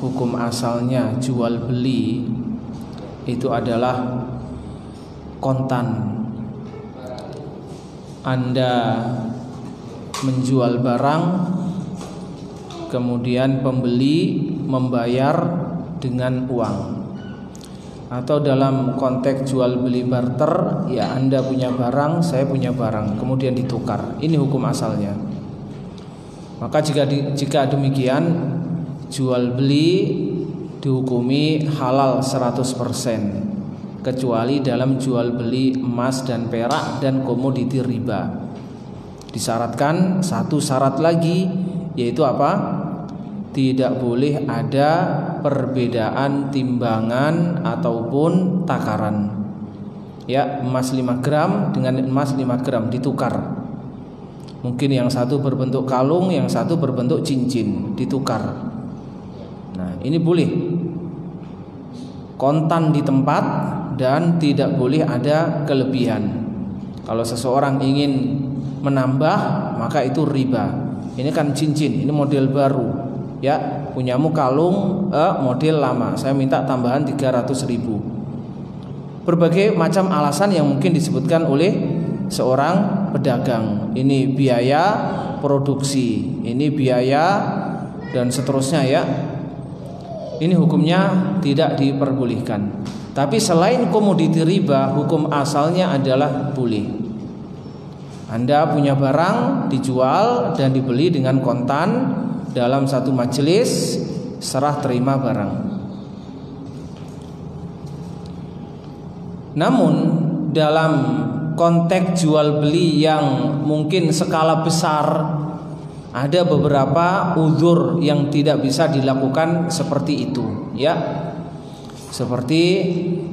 Hukum asalnya jual beli itu adalah kontan. Anda menjual barang, kemudian pembeli membayar dengan uang. Atau dalam konteks jual beli barter, ya Anda punya barang, saya punya barang, kemudian ditukar. Ini hukum asalnya. Maka jika demikian, jual beli dihukumi halal 100%, kecuali dalam jual beli emas dan perak dan komoditi riba. Disyaratkan satu syarat lagi, yaitu apa? Tidak boleh ada perbedaan timbangan ataupun takaran. Ya, emas 5 gram dengan emas 5 gram ditukar. Mungkin yang satu berbentuk kalung, yang satu berbentuk cincin, ditukar. Nah, ini boleh kontan di tempat dan tidak boleh ada kelebihan. Kalau seseorang ingin menambah, maka itu riba. Ini kan cincin, ini model baru. Ya, punyamu kalung model lama, saya minta tambahan 300.000. Berbagai macam alasan yang mungkin disebutkan oleh seorang pedagang. Ini biaya produksi, ini biaya dan seterusnya ya. Ini hukumnya tidak diperbolehkan. Tapi selain komoditi riba, hukum asalnya adalah boleh. Anda punya barang dijual dan dibeli dengan kontan dalam satu majelis serah terima barang. Namun dalam konteks jual beli yang mungkin skala besar, ada beberapa uzur yang tidak bisa dilakukan seperti itu, ya. Seperti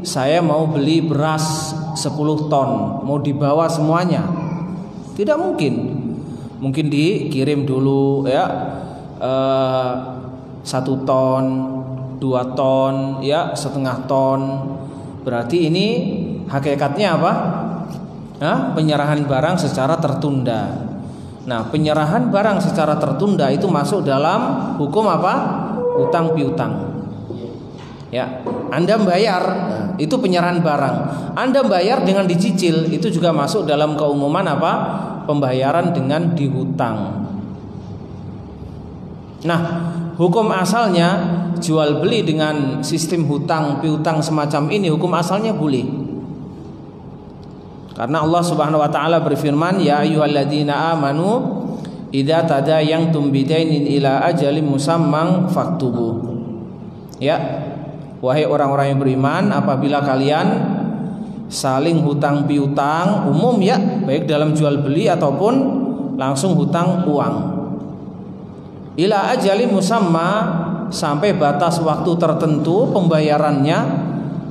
saya mau beli beras 10 ton, mau dibawa semuanya. Tidak mungkin. Mungkin dikirim dulu ya, 1 ton, 2 ton, ya, 1/2 ton. Berarti ini hakikatnya apa? Penyerahan barang secara tertunda. Nah, penyerahan barang secara tertunda itu masuk dalam hukum apa? Utang piutang. Ya, Anda membayar, itu penyerahan barang. Anda bayar dengan dicicil, itu juga masuk dalam keumuman apa? Pembayaran dengan dihutang. Nah, hukum asalnya jual beli dengan sistem hutang piutang semacam ini, hukum asalnya boleh. Karena Allah Subhanahu wa taala berfirman, ya ayyuhalladzina amanu idza tadayantum bidainin ila ajalin musamman faktubu. Ya, wahai orang-orang yang beriman, apabila kalian saling hutang piutang umum ya, baik dalam jual beli ataupun langsung hutang uang, ila ajalin musamma, sampai batas waktu tertentu pembayarannya,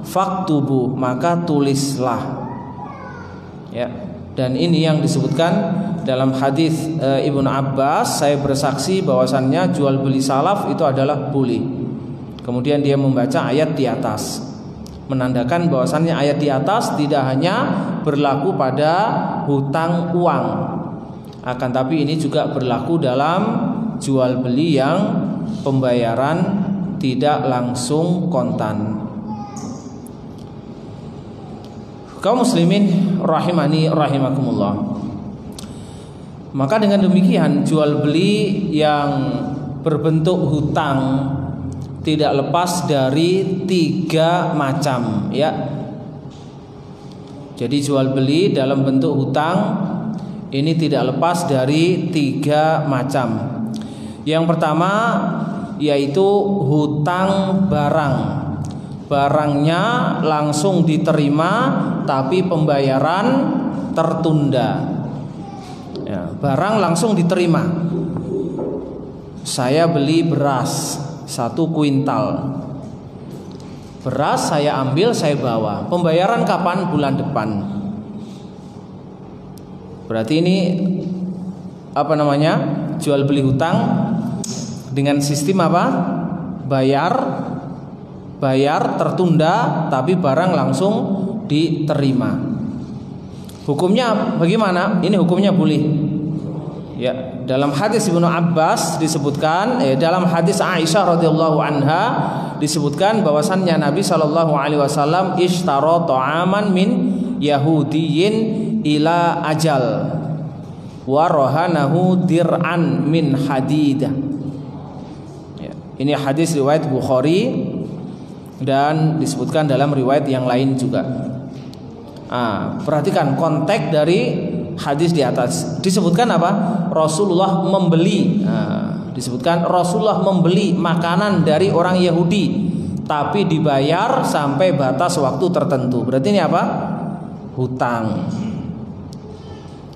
faktubu, maka tulislah. Ya, dan ini yang disebutkan dalam hadis Ibnu Abbas, saya bersaksi bahwasannya jual beli salaf itu adalah boleh. Kemudian dia membaca ayat di atas, menandakan bahwasannya ayat di atas tidak hanya berlaku pada hutang uang, akan tapi ini juga berlaku dalam jual beli yang pembayaran tidak langsung kontan. Kaum muslimin rahimani rahimakumullah. Maka dengan demikian jual beli yang berbentuk hutang tidak lepas dari 3 macam ya. Jadi jual beli dalam bentuk hutang ini tidak lepas dari 3 macam. Yang pertama yaitu hutang barang. Barangnya langsung diterima tapi pembayaran tertunda. Ya, barang langsung diterima. Saya beli beras 1 kuintal. Beras saya ambil, saya bawa. Pembayaran kapan? Bulan depan. Berarti ini apa namanya? Jual beli hutang dengan sistem apa? Bayar tertunda tapi barang langsung diterima. Hukumnya bagaimana? Ini hukumnya boleh. Ya, dalam hadis Ibnu Abbas disebutkan, dalam hadis Aisyah radhiyallahu anha disebutkan bahwasannya Nabi sallallahu alaihi wasallam ishtara ta'aman min Yahudiyyin ila ajal wa rahanahu dir'an min hadid. Ya, ini hadis riwayat Bukhari dan disebutkan dalam riwayat yang lain juga. Perhatikan konteks dari hadis di atas. Disebutkan apa? Rasulullah membeli. Disebutkan Rasulullah membeli makanan dari orang Yahudi, tapi dibayar sampai batas waktu tertentu. Berarti ini apa? Hutang.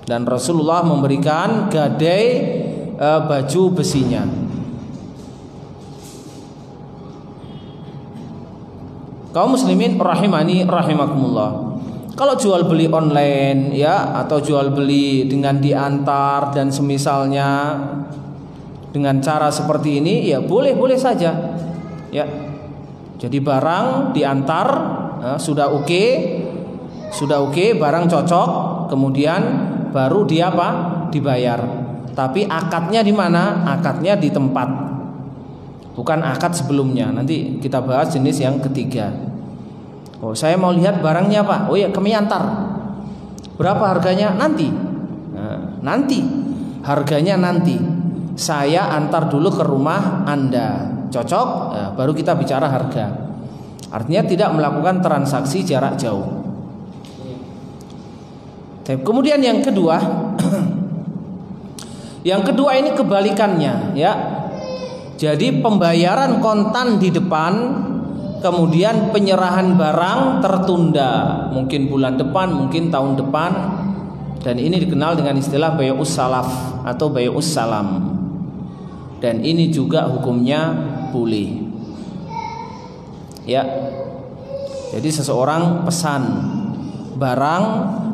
Dan Rasulullah memberikan gadai baju besinya. Kaum muslimin rahimani rahimakumullah. Kalau jual beli online ya, atau jual beli dengan diantar dan semisalnya dengan cara seperti ini, ya boleh-boleh saja. Ya. Jadi barang diantar, sudah oke, barang cocok, kemudian baru dia apa? Dibayar. Tapi akadnya di mana? Akadnya di tempat. Bukan akad sebelumnya. Nanti kita bahas jenis yang ketiga. Oh, saya mau lihat barangnya Pak. Oh ya, kami antar. Berapa harganya? Nanti. Nanti. Harganya nanti. Saya antar dulu ke rumah Anda. Cocok? Baru kita bicara harga. Artinya tidak melakukan transaksi jarak jauh. Kemudian yang kedua, yang kedua ini kebalikannya, ya. Jadi pembayaran kontan di depan, kemudian penyerahan barang tertunda, mungkin bulan depan, mungkin tahun depan, dan ini dikenal dengan istilah bay'us salaf atau bay'us salam. Dan ini juga hukumnya boleh. Ya. Jadi seseorang pesan barang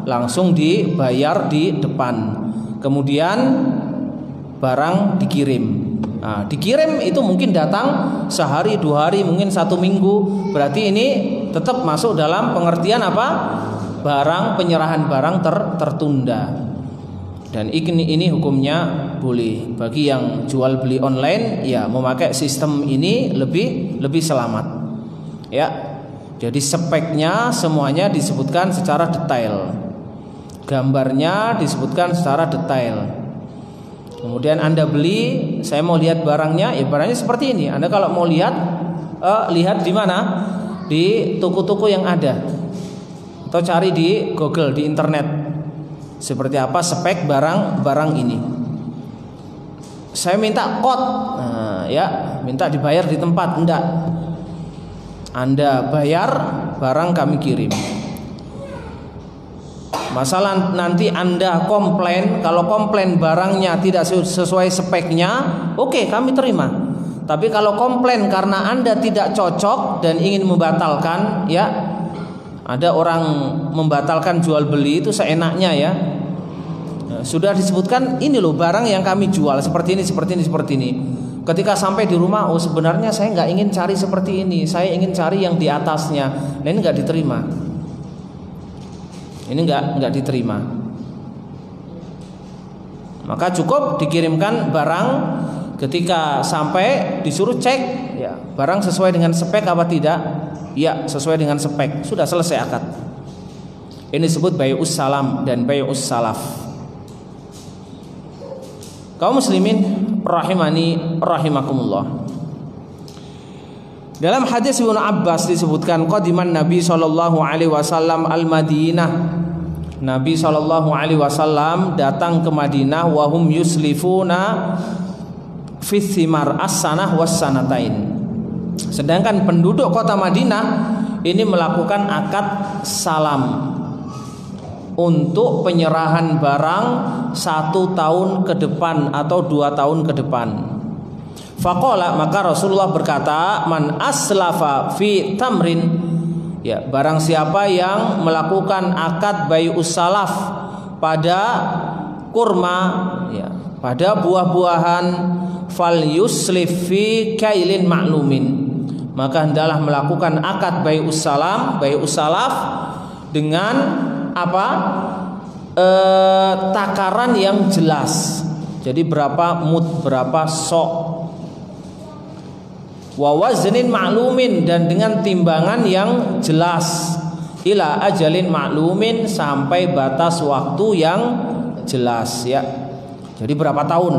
langsung dibayar di depan, kemudian barang dikirim. Dikirim itu mungkin datang sehari, 2 hari, mungkin 1 minggu. Berarti ini tetap masuk dalam pengertian apa? Barang, penyerahan barang tertunda. Dan ini hukumnya boleh. Bagi yang jual beli online, ya memakai sistem ini lebih selamat. Ya. Jadi speknya semuanya disebutkan secara detail. Gambarnya disebutkan secara detail. Kemudian Anda beli, saya mau lihat barangnya, ya barangnya seperti ini. Anda kalau mau lihat, lihat di mana? Di toko-toko yang ada, atau cari di Google, di internet, seperti apa spek barang ini. Saya minta kod, ya minta dibayar di tempat, enggak. Anda bayar, barang kami kirim. Masalah nanti Anda komplain, kalau komplain barangnya tidak sesuai speknya, oke, kami terima. Tapi kalau komplain karena Anda tidak cocok dan ingin membatalkan, ya ada orang membatalkan jual beli itu seenaknya ya. Sudah disebutkan ini loh barang yang kami jual seperti ini. Ketika sampai di rumah, oh sebenarnya saya nggak ingin cari seperti ini, saya ingin cari yang di atasnya. Nah ini nggak diterima. Ini nggak diterima. Maka cukup dikirimkan barang, ketika sampai disuruh cek, ya barang sesuai dengan spek apa tidak? Ya sesuai dengan spek. Sudah selesai akad. Ini disebut bay'us salam dan bay'us salaf. Kaum muslimin rahimani rahimakumullah. Dalam hadis Ibnu Abbas disebutkan qadiman Nabi sallallahu alaihi wasallam al-Madinah. Nabi sallallahu alaihi wasallam datang ke Madinah wa hum yuslifuna fi thimar as-sanah was-sanatain. Sedangkan penduduk kota Madinah ini melakukan akad salam untuk penyerahan barang 1 tahun ke depan atau 2 tahun ke depan. Faqala, maka Rasulullah berkata, man aslafa fi tamrin, ya barang siapa yang melakukan akad bay'us salaf pada kurma, ya pada buah-buahan, fal yuslif fi kailin ma'lumin, maka hendaklah melakukan akad bay'us salam, bay'us salaf dengan apa? Takaran yang jelas. Jadi berapa mud, berapa sok. Wa waznin ma'lumin, dan dengan timbangan yang jelas. Ila ajalin ma'lumin, sampai batas waktu yang jelas ya. Jadi berapa tahun,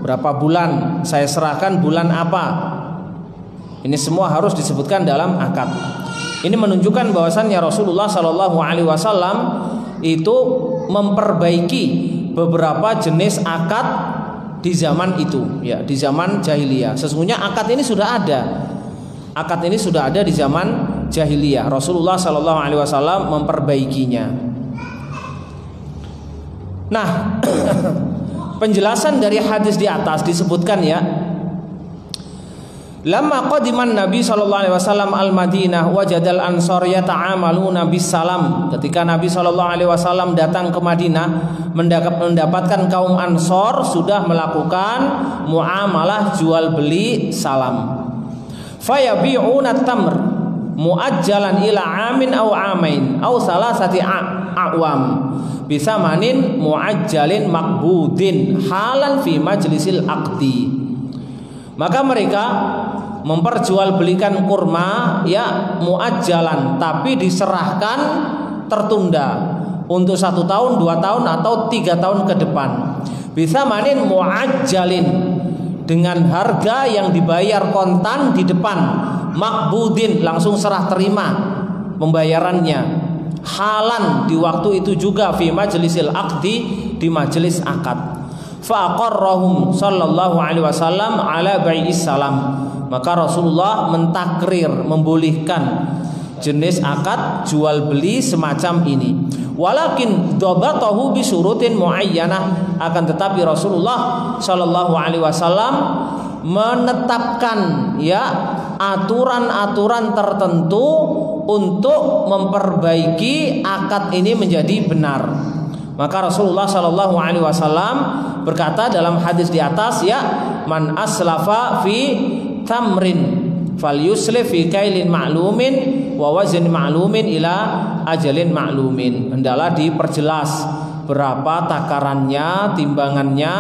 berapa bulan, saya serahkan bulan apa. Ini semua harus disebutkan dalam akad. Ini menunjukkan bahwasannya Rasulullah Shallallahu Alaihi Wasallam itu memperbaiki beberapa jenis akad di zaman itu, ya, di zaman jahiliyah. Sesungguhnya akad ini sudah ada. Akad ini sudah ada di zaman jahiliyah. Rasulullah Shallallahu Alaihi Wasallam memperbaikinya. Nah, penjelasan dari hadis di atas disebutkan ya. Lamma qadiman Nabi sallallahu alaihi wasallam al-Madinah wajadal ansar yata'amaluna bis salam. Ketika Nabi sallallahu alaihi wasallam datang ke Madinah, mendapatkan kaum Ansor sudah melakukan muamalah jual beli salam. Fayabi'una tamr muajjalan ila amin aw amain aw salasati a'wam bisamanin muajjalin maqbudin halan fi majlisil aqdi. Maka mereka memperjualbelikan kurma ya muajjalan, tapi diserahkan tertunda untuk 1 tahun, 2 tahun atau 3 tahun ke depan. Bisa manin muajjalin, dengan harga yang dibayar kontan di depan, makbudin langsung serah terima pembayarannya, halan di waktu itu juga fi majlisil aqdi, di majelis akad. Faqarrahum sallallahu alaihi wasallam ala bai'is salam. Maka Rasulullah mentakrir, membolehkan jenis akad jual beli semacam ini. Walakin dhabatahu bi syurutin muayyanah, akan tetapi Rasulullah sallallahu alaihi wasallam menetapkan ya aturan-aturan tertentu untuk memperbaiki akad ini menjadi benar. Maka Rasulullah Shallallahu Alaihi Wasallam berkata dalam hadis di atas ya, man aslafa fi tamrin fal yuslif fi kailin ma'lumin wa wazn ma'lumin ila ajalin ma'lumin. Hendaklah diperjelas berapa takarannya, timbangannya,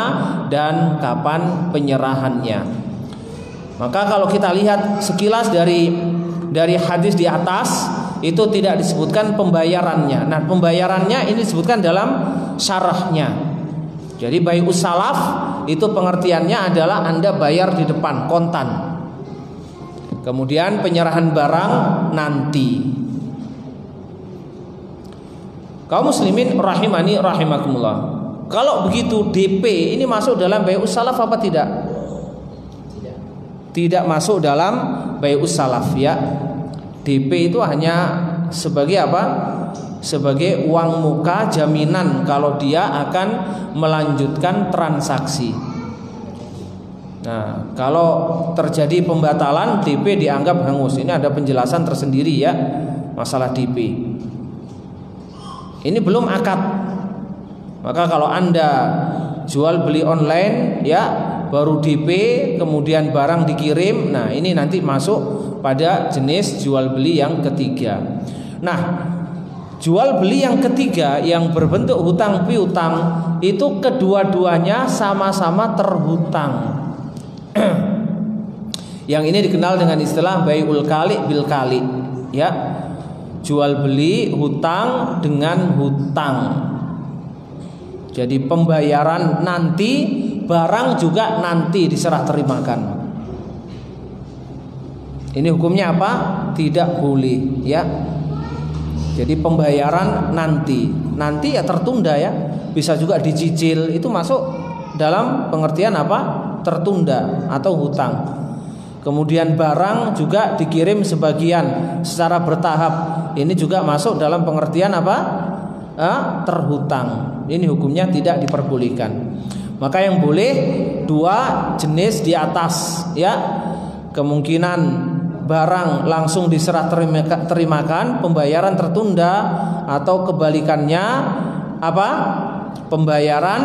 dan kapan penyerahannya. Maka kalau kita lihat sekilas dari hadis di atas, itu tidak disebutkan pembayarannya. Nah, pembayarannya ini disebutkan dalam syarahnya. Jadi bai'us salaf itu pengertiannya adalah Anda bayar di depan kontan, kemudian penyerahan barang nanti. Kaum muslimin rahimani rahimakumullah, kalau begitu DP ini masuk dalam bai'us salaf apa tidak? Tidak masuk dalam bai'us salaf ya. DP itu hanya sebagai apa? Sebagai uang muka jaminan kalau dia akan melanjutkan transaksi. Nah, kalau terjadi pembatalan, DP dianggap hangus. Ini ada penjelasan tersendiri ya masalah DP. Ini belum akad. Maka kalau Anda jual beli online ya, baru DP kemudian barang dikirim, nah ini nanti masuk pada jenis jual beli yang ketiga. Nah, jual beli yang ketiga yang berbentuk hutang piutang itu kedua-duanya sama-sama terhutang. Yang ini dikenal dengan istilah bai'ul kali bil kali ya. Jual beli hutang dengan hutang. Jadi pembayaran nanti, barang juga nanti diserah terimakan. Ini hukumnya apa? Tidak boleh ya. Jadi pembayaran nanti ya tertunda ya. Bisa juga dicicil, itu masuk dalam pengertian apa? Tertunda atau hutang. Kemudian barang juga dikirim sebagian secara bertahap. Ini juga masuk dalam pengertian apa? Terhutang. Ini hukumnya tidak diperbolehkan. Maka yang boleh 2 jenis di atas ya. Kemungkinan barang langsung diserah terimakan, pembayaran tertunda, atau kebalikannya apa? Pembayaran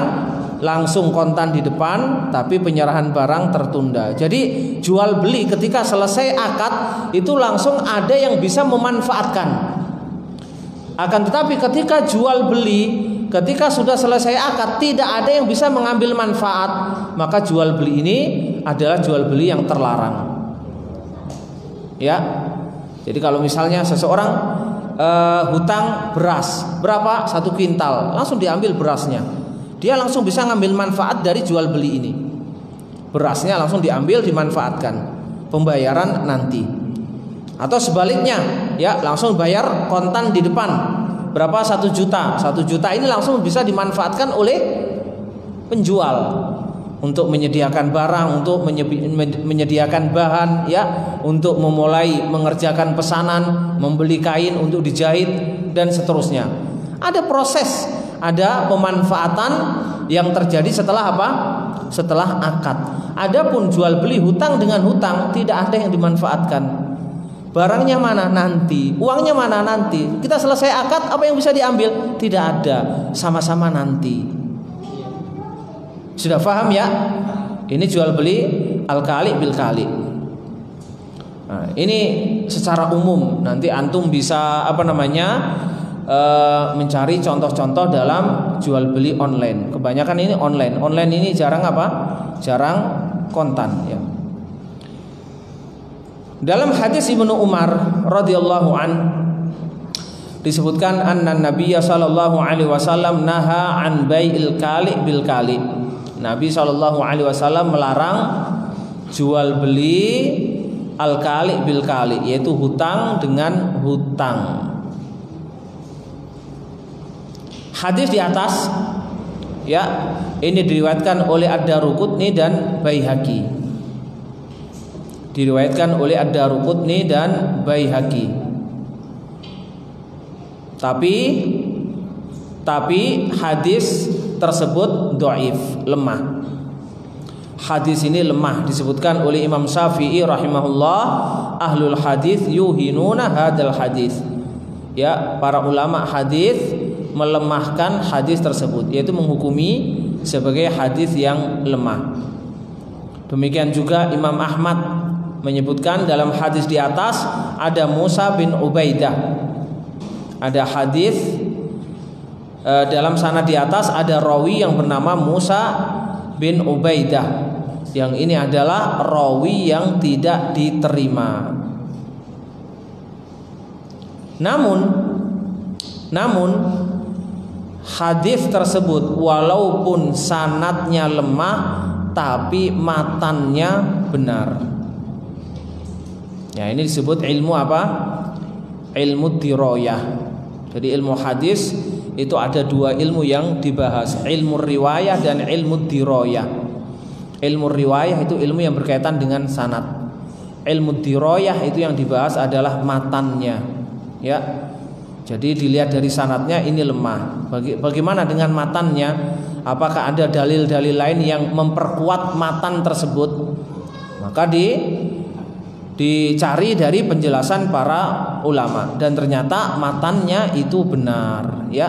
langsung kontan di depan tapi penyerahan barang tertunda. Jadi jual beli ketika selesai akad itu langsung ada yang bisa memanfaatkan. Akan tetapi ketika jual beli ketika sudah selesai akad tidak ada yang bisa mengambil manfaat, maka jual beli ini adalah jual beli yang terlarang. Ya. Jadi kalau misalnya seseorang hutang beras berapa? 1 kintal, langsung diambil berasnya. Dia langsung bisa ngambil manfaat dari jual beli ini. Berasnya langsung diambil, dimanfaatkan. Pembayaran nanti. Atau sebaliknya, ya, langsung bayar kontan di depan. Berapa? 1 juta. 1 juta ini langsung bisa dimanfaatkan oleh penjual untuk menyediakan barang, untuk menyediakan bahan, ya, untuk memulai mengerjakan pesanan, membeli kain untuk dijahit dan seterusnya. Ada proses, ada pemanfaatan yang terjadi setelah apa? Setelah akad. Adapun jual beli hutang dengan hutang tidak ada yang dimanfaatkan. Barangnya mana? Nanti. Uangnya mana? Nanti. Kita selesai akad, apa yang bisa diambil? Tidak ada. Sama-sama nanti. Sudah paham ya? Ini jual beli al-kali bil kali. Nah, ini secara umum. Nanti antum bisa mencari contoh-contoh dalam jual beli online. Kebanyakan ini online. Online ini jarang apa? Jarang kontan, ya. Dalam hadis Ibnu Umar radhiyallahu an disebutkan anna Nabiyya sallallahu alaihi wasallam naha an bai'il kali bil kali. Nabi sallallahu alaihi wasallam melarang jual beli al kali bil kali, yaitu hutang dengan hutang. Hadis di atas, ya, ini diriwayatkan oleh Ad-Daruqutni dan Baihaqi. Diriwayatkan oleh Ad-Daruqutni dan Baihaqi. Tapi hadis tersebut dhaif, lemah. Hadis ini lemah, disebutkan oleh Imam Syafi'i rahimahullah, ahlul hadis yuhinuna hadal hadis. Ya, para ulama hadis melemahkan hadis tersebut, yaitu menghukumi sebagai hadis yang lemah. Demikian juga Imam Ahmad menyebutkan dalam hadis di atas ada Musa bin Ubaidah. Ada hadis dalam sanad di atas ada rawi yang bernama Musa bin Ubaidah. Yang ini adalah rawi yang tidak diterima. Namun hadis tersebut walaupun sanadnya lemah tapi matannya benar. Ya, ini disebut ilmu apa? Ilmu dirayah. Jadi ilmu hadis itu ada 2 ilmu yang dibahas, ilmu riwayah dan ilmu dirayah. Ilmu riwayah itu ilmu yang berkaitan dengan sanad. Ilmu dirayah itu yang dibahas adalah matannya. Ya. Jadi dilihat dari sanadnya ini lemah. Bagaimana dengan matannya? Apakah ada dalil-dalil lain yang memperkuat matan tersebut? Maka dicari dari penjelasan para ulama, dan ternyata matannya itu benar, ya.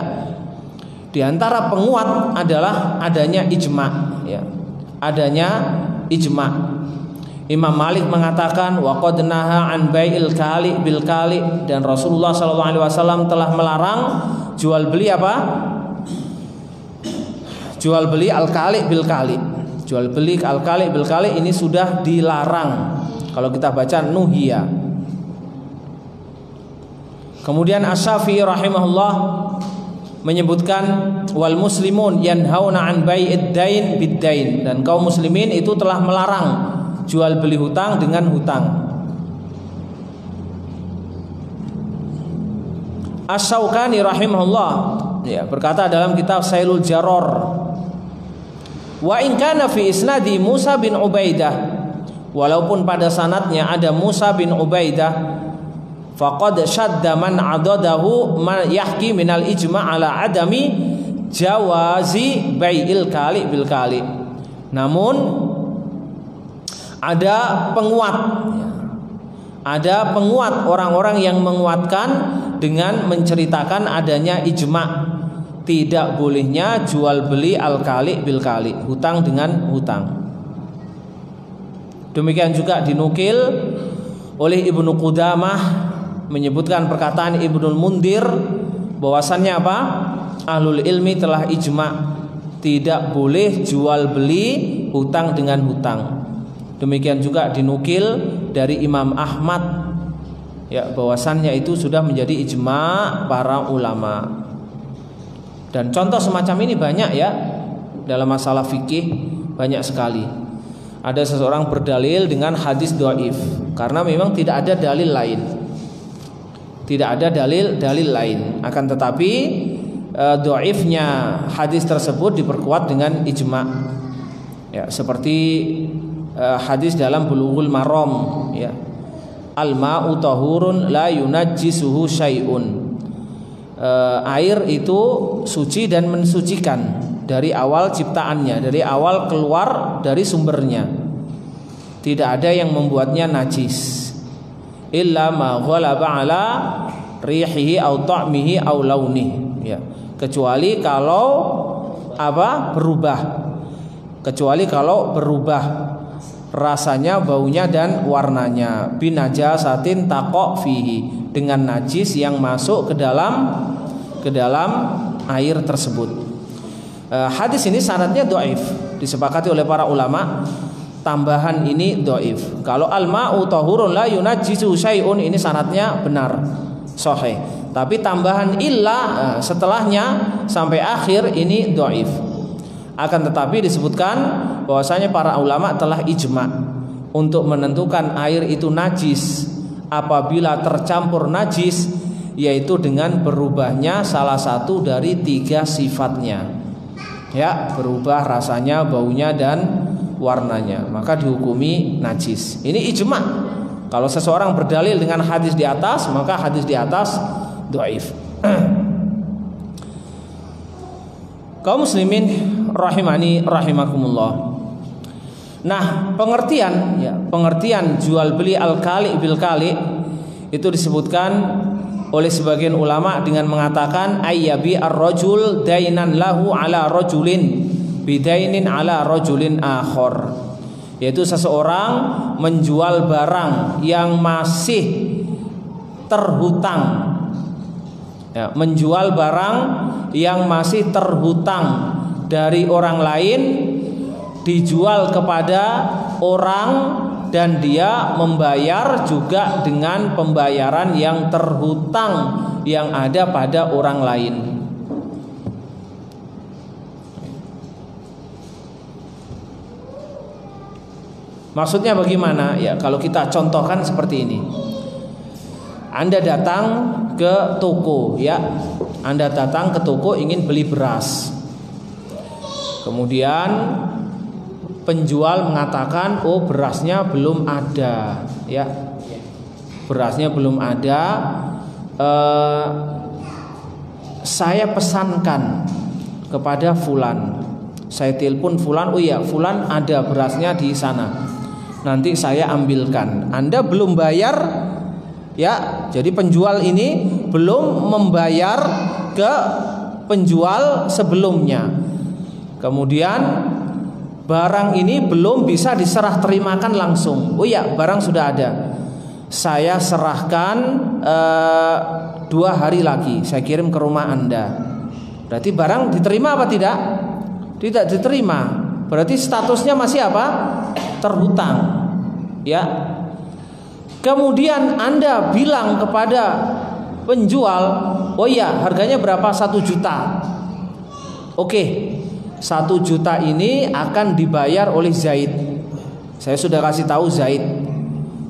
Di antara penguat adalah adanya ijma, ya. Adanya ijma. Imam Malik mengatakan wa qad naha an bai'il kali bil kali, dan Rasulullah sallallahu alaihi wasallam telah melarang jual beli apa? Jual beli al kali bil kali. Jual beli al kali bil kali ini sudah dilarang. Kalau kita baca nuhiya. Kemudian Asy-Syafi'i rahimahullah menyebutkan wal muslimun yanhauna an bai'id dain bid dain, dan kaum muslimin itu telah melarang jual beli hutang dengan hutang. Asy-Syaukani rahimahullah, ya, berkata dalam kitab Sailul Jarrar, wa in kana fi isnadi Musa bin Ubaidah, walaupun pada sanadnya ada Musa bin Ubaidah, faqad syadda man adadahu man yahki minal ijma' ala adami jawazi bai'il kali bil kali. Namun ada penguat orang-orang yang menguatkan dengan menceritakan adanya ijma', tidak bolehnya jual beli al kali bil kali, hutang dengan hutang. Demikian juga dinukil oleh Ibnu Qudamah menyebutkan perkataan Ibnul Mundir bahwasannya apa? ahlul ilmi telah ijma' tidak boleh jual beli hutang dengan hutang. Demikian juga dinukil dari Imam Ahmad, ya, bahwasannya itu sudah menjadi ijma' para ulama. Dan contoh semacam ini banyak ya dalam masalah fikih, banyak sekali. Ada seseorang berdalil dengan hadis dhaif karena memang tidak ada dalil lain. Tidak ada dalil lain. Akan tetapi dhaifnya hadis tersebut diperkuat dengan ijma'. Ya, seperti hadis dalam Bulughul Maram, ya. Al-ma'u tahurun la yunajjisuhu syai'un. Air itu suci dan mensucikan dari awal ciptaannya, dari awal keluar dari sumbernya. Tidak ada yang membuatnya najis. Illa ma ghalaba ala rihihi au ta'mihi au launihi, ya. Kecuali kalau berubah. Kecuali kalau berubah rasanya, baunya dan warnanya. Binajasatin taqa fihi, dengan najis yang masuk ke dalam air tersebut. Hadis ini sanadnya dhaif, disepakati oleh para ulama. Tambahan ini dhaif. Kalau al-ma'u tahurun la yunajjisu syai'un, ini sanadnya benar, sahih. Tapi tambahan illa setelahnya sampai akhir ini dhaif. Akan tetapi disebutkan bahwasanya para ulama telah ijma' untuk menentukan air itu najis apabila tercampur najis, yaitu dengan berubahnya salah satu dari 3 sifatnya. Ya, berubah rasanya, baunya dan warnanya, maka dihukumi najis. Ini ijma'. Kalau seseorang berdalil dengan hadis di atas, maka hadis di atas dhaif. Kaum muslimin rahimani rahimakumullah. Nah, pengertian jual beli al-kali bil kali itu disebutkan oleh sebagian ulama dengan mengatakan ayyabi ar-rajul dainan lahu ala rajulin bidainin ala rajulin akhor, yaitu seseorang menjual barang yang masih terhutang, ya, menjual barang yang masih terhutang dari orang lain, dijual kepada orang dan dia membayar juga dengan pembayaran yang terhutang yang ada pada orang lain. Maksudnya bagaimana? Ya, kalau kita contohkan seperti ini. Anda datang ke toko, ya. Anda datang ke toko ingin beli beras. Kemudian penjual mengatakan, "Oh, berasnya belum ada." Ya. Berasnya belum ada. Saya pesankan kepada fulan. Saya telepon fulan, "Oh iya, fulan ada berasnya di sana. Nanti saya ambilkan." Anda belum bayar, ya. Jadi penjual ini belum membayar ke penjual sebelumnya. Kemudian barang ini belum bisa diserah terimakan langsung. "Oh iya, barang sudah ada. Saya serahkan 2 hari lagi. Saya kirim ke rumah Anda." Berarti barang diterima apa tidak? Tidak diterima. Berarti statusnya masih apa? Terhutang, ya. Kemudian Anda bilang kepada penjual, "Oh iya, harganya berapa? 1 juta. Oke, 1 juta ini akan dibayar oleh Zaid. Saya sudah kasih tahu Zaid.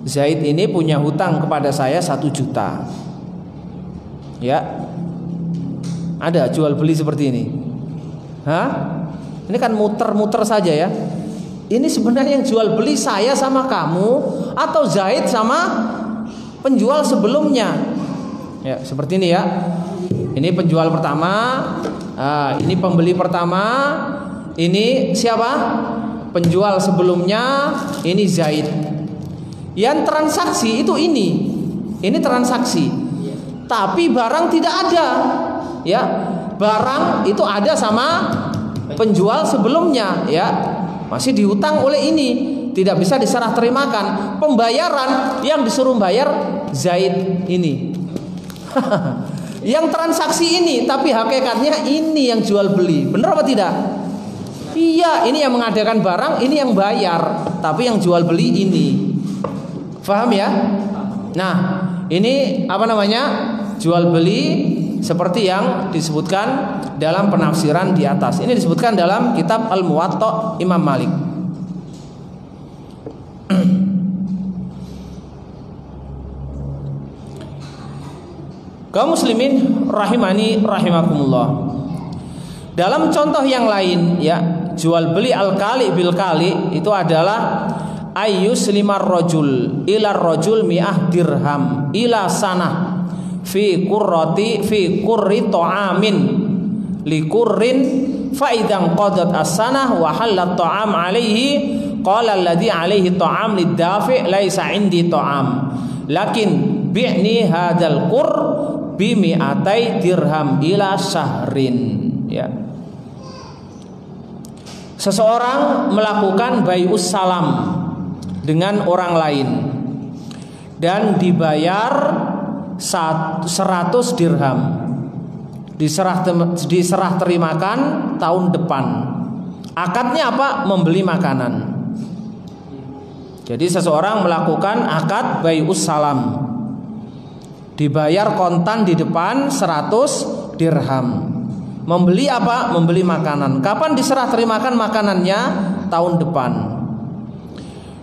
Zaid ini punya hutang kepada saya 1 juta. Ya. Ada jual beli seperti ini? Hah? Ini kan muter-muter saja ya. Ini sebenarnya yang jual beli saya sama kamu atau Zaid sama penjual sebelumnya. Ya, seperti ini ya. Ini penjual pertama, ini pembeli pertama, ini siapa? Penjual sebelumnya, ini Zaid. Yang transaksi itu ini transaksi. Tapi barang tidak ada. Ya, barang itu ada sama penjual sebelumnya, ya. Masih dihutang oleh ini, tidak bisa diserah terimakan. Pembayaran yang disuruh bayar Zaid ini. yang transaksi ini, tapi hakikatnya ini yang jual beli. Benar apa tidak? Iya, ini yang mengadakan barang, ini yang bayar, tapi yang jual beli ini. Paham ya? Nah, ini apa namanya? Jual beli seperti yang disebutkan dalam penafsiran di atas. Ini disebutkan dalam kitab Al-Muwatta Imam Malik. Kaum muslimin rahimani rahimakumullah. Dalam contoh yang lain ya, jual beli al-kali bil kali itu adalah ayyuslimar rajul ila rajul mi'ah dirham ila sanah fi qurri ta'amin li qurrin fa idzan qadat as-sanah wa halat ta'am alaihi qala alladhi alaihi ta'am liddafi laisa indi ta'am lakin bi'ni hadzal qur bimi'atai dirham ila syahrin ya. Seseorang melakukan bai'us salam dengan orang lain dan dibayar 100 dirham, diserah terimakan tahun depan. Akadnya apa? Membeli makanan. Jadi seseorang melakukan akad bai'us salam, dibayar kontan di depan 100 dirham. Membeli apa? Membeli makanan. Kapan diserah terimakan makanannya? Tahun depan.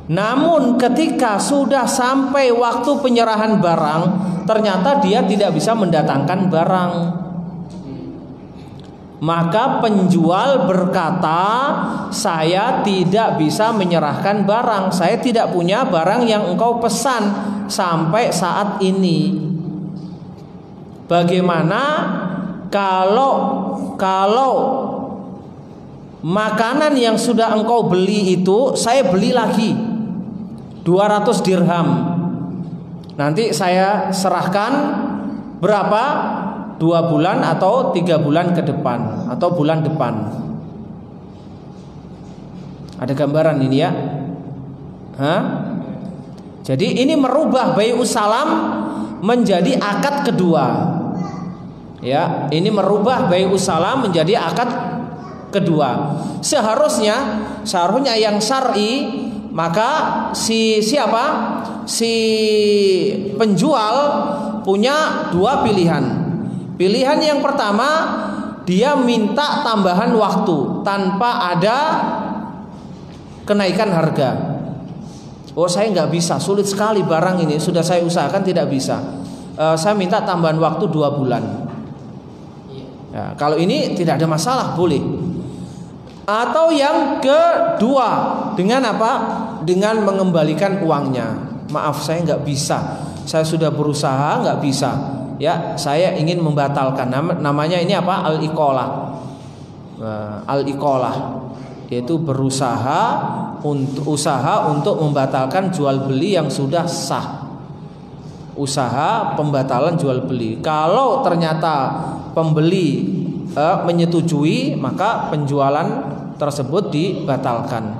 Namun ketika sudah sampai waktu penyerahan barang, ternyata dia tidak bisa mendatangkan barang. Maka penjual berkata, saya tidak bisa menyerahkan barang. Saya tidak punya barang yang engkau pesan sampai saat ini. Bagaimana kalau makanan yang sudah engkau beli itu saya beli lagi 200 dirham. Nanti saya serahkan berapa? 2 bulan atau 3 bulan ke depan atau bulan depan. Ada gambaran ini ya? Jadi ini merubah bai'us salam menjadi akad kedua. Ya, ini merubah bai'us salam menjadi akad kedua. Seharusnya yang syar'i, maka siapa? Si penjual punya 2 pilihan. Pilihan yang pertama, dia minta tambahan waktu tanpa ada kenaikan harga. Oh, saya nggak bisa, sulit sekali barang ini, sudah saya usahakan tidak bisa. Saya minta tambahan waktu 2 bulan. Ya, kalau ini tidak ada masalah, boleh. Atau yang kedua, dengan apa? Dengan mengembalikan uangnya. Maaf, saya nggak bisa. Saya sudah berusaha, nggak bisa. Ya, saya ingin membatalkan. Namanya ini apa? Al-iqalah. Al-iqalah, yaitu berusaha untuk membatalkan jual beli yang sudah sah. Usaha pembatalan jual beli. Kalau ternyata pembeli menyetujui, maka penjualan tersebut dibatalkan.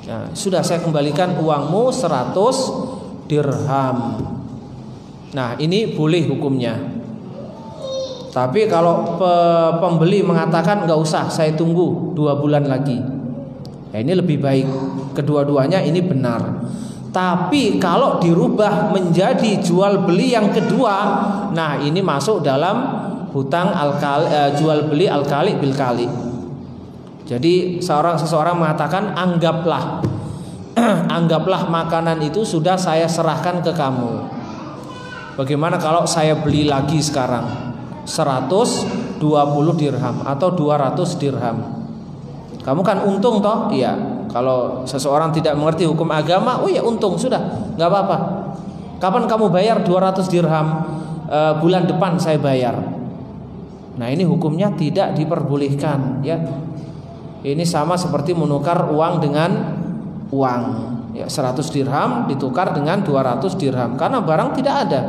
Ya, sudah saya kembalikan uangmu 100 dirham. Nah, ini boleh hukumnya. Tapi kalau pembeli mengatakan nggak usah, saya tunggu 2 bulan lagi, ya ini lebih baik. Kedua-duanya ini benar. Tapi kalau dirubah menjadi jual beli yang kedua, nah ini masuk dalam hutang jual beli al-kali bil kali. Jadi seseorang mengatakan, anggaplah makanan itu sudah saya serahkan ke kamu. Bagaimana kalau saya beli lagi sekarang 120 dirham atau 200 dirham? Kamu kan untung toh? Iya. Kalau seseorang tidak mengerti hukum agama, oh ya untung, sudah, nggak apa-apa. Kapan kamu bayar 200 dirham? Bulan depan saya bayar. Nah, ini hukumnya tidak diperbolehkan, ya. Ini sama seperti menukar uang dengan uang. Ya, 100 dirham ditukar dengan 200 dirham karena barang tidak ada.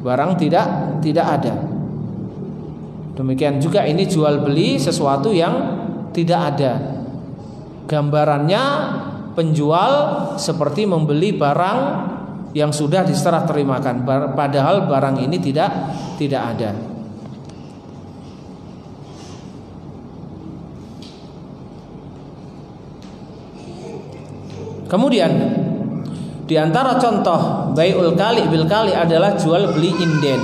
Barang tidak ada. Demikian juga ini jual beli sesuatu yang tidak ada. Gambarannya penjual seperti membeli barang yang sudah diserah terimakan, padahal barang ini tidak ada. Kemudian di antara contoh bai'ul kali bil kali adalah jual beli inden.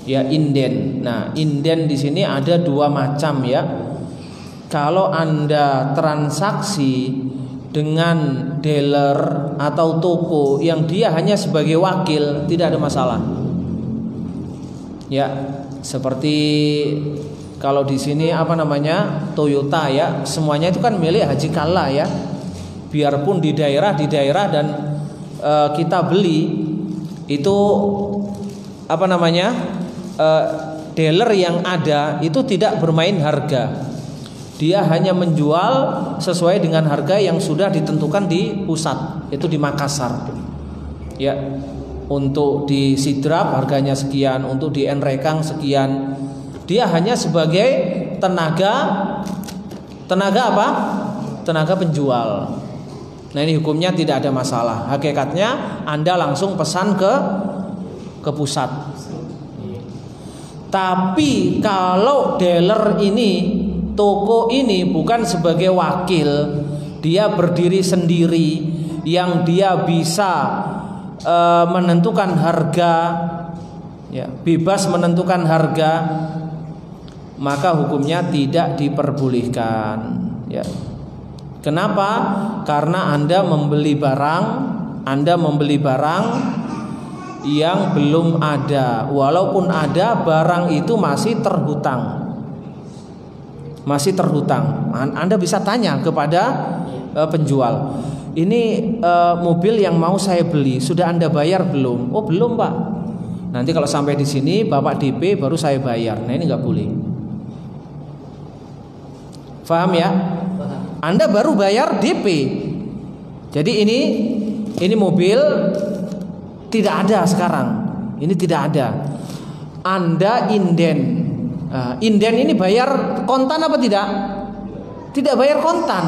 Ya, inden. Nah, inden di sini ada dua macam ya. Kalau Anda transaksi dengan dealer atau toko yang dia hanya sebagai wakil, tidak ada masalah. Ya, seperti kalau di sini Toyota ya, semuanya itu kan milik Haji Kalla ya. Biarpun di daerah dan kita beli itu dealer yang ada itu tidak bermain harga. Dia hanya menjual sesuai dengan harga yang sudah ditentukan di pusat, itu di Makassar. Ya, untuk di Sidrap harganya sekian, untuk di Nrekang sekian. Dia hanya sebagai tenaga penjual. Nah, ini hukumnya tidak ada masalah. Hakikatnya Anda langsung pesan ke pusat. Tapi kalau dealer ini, toko ini bukan sebagai wakil, dia berdiri sendiri, yang dia bisa menentukan harga, ya, bebas menentukan harga, maka hukumnya tidak diperbolehkan. Ya. Kenapa? Karena Anda membeli barang yang belum ada, walaupun ada, barang itu masih terhutang. Anda bisa tanya kepada penjual, ini mobil yang mau saya beli sudah Anda bayar belum? Oh belum Pak. Nanti kalau sampai di sini Bapak DP baru saya bayar. Nah, ini nggak boleh. Paham ya? Anda baru bayar DP. Jadi ini mobil tidak ada sekarang. Ini tidak ada. Anda inden. Inden ini bayar kontan apa tidak? Tidak bayar kontan.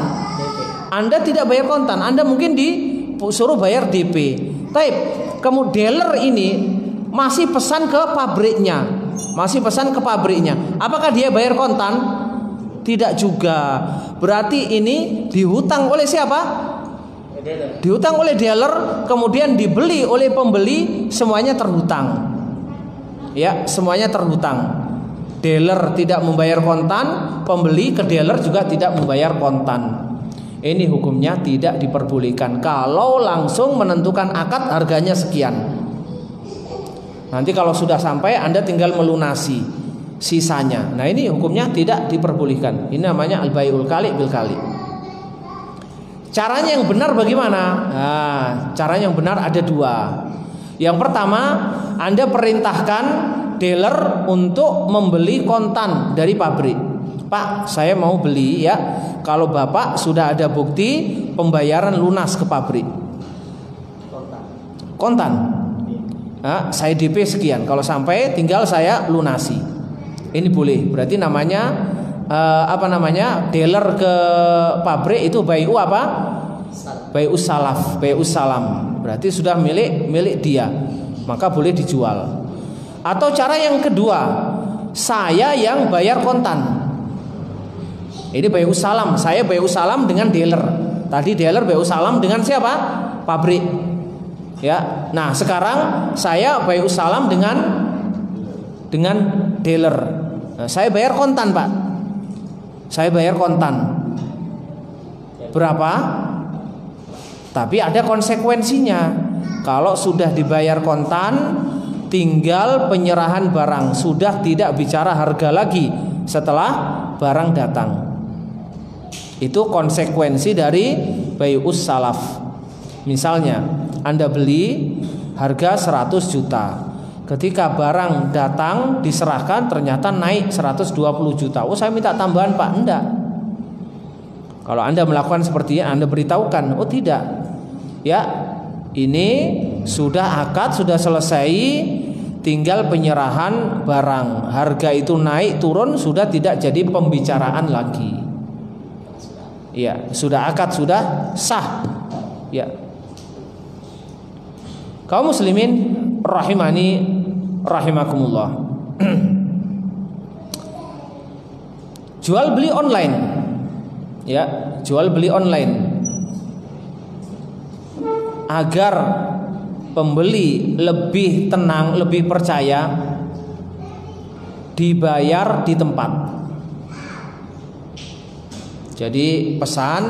Anda tidak bayar kontan. Anda mungkin disuruh bayar DP. Tapi kamu dealer ini masih pesan ke pabriknya. Apakah dia bayar kontan? Tidak juga. Berarti ini dihutang oleh siapa? Dihutang oleh dealer, kemudian dibeli oleh pembeli, semuanya terhutang. Ya, semuanya terhutang. Dealer tidak membayar kontan, pembeli ke dealer juga tidak membayar kontan. Ini hukumnya tidak diperbolehkan. Kalau langsung menentukan akad harganya sekian, nanti kalau sudah sampai Anda tinggal melunasi sisanya. Nah, ini hukumnya tidak diperbolehkan. Ini namanya al-bai'ul kali bil kali. Caranya yang benar bagaimana? Nah, caranya yang benar ada dua. Yang pertama, Anda perintahkan dealer untuk membeli kontan dari pabrik. Pak, saya mau beli ya. Kalau Bapak sudah ada bukti pembayaran lunas ke pabrik. Kontan. Nah, saya DP sekian. Kalau sampai tinggal saya lunasi. Ini boleh. Berarti namanya dealer ke pabrik itu bai'u apa? Bai'us salaf, bai'us salam. Berarti sudah milik dia. Maka boleh dijual. Atau cara yang kedua, saya yang bayar kontan. Ini bai'us salam, saya bai'us salam dengan dealer. Tadi dealer bai'us salam dengan siapa? Pabrik. Ya. Nah, sekarang saya bai'us salam dengan dealer. Nah, saya bayar kontan, Pak. Saya bayar kontan. Berapa? Tapi ada konsekuensinya. Kalau sudah dibayar kontan, tinggal penyerahan barang. Sudah tidak bicara harga lagi setelah barang datang. Itu konsekuensi dari bai'us salaf. Misalnya, Anda beli harga 100 juta. Ketika barang datang diserahkan ternyata naik 120 juta. Oh, saya minta tambahan, Pak. Enggak. Kalau Anda melakukan seperti ini, Anda beritahukan, oh tidak. Ya, ini sudah akad, sudah selesai, tinggal penyerahan barang. Harga itu naik turun sudah tidak jadi pembicaraan lagi. Ya, sudah akad, sudah sah. Ya. Kaum muslimin rahimani rahimakumullah. Jual beli online, ya, jual beli online, agar pembeli lebih tenang, lebih percaya, dibayar di tempat. Jadi pesan,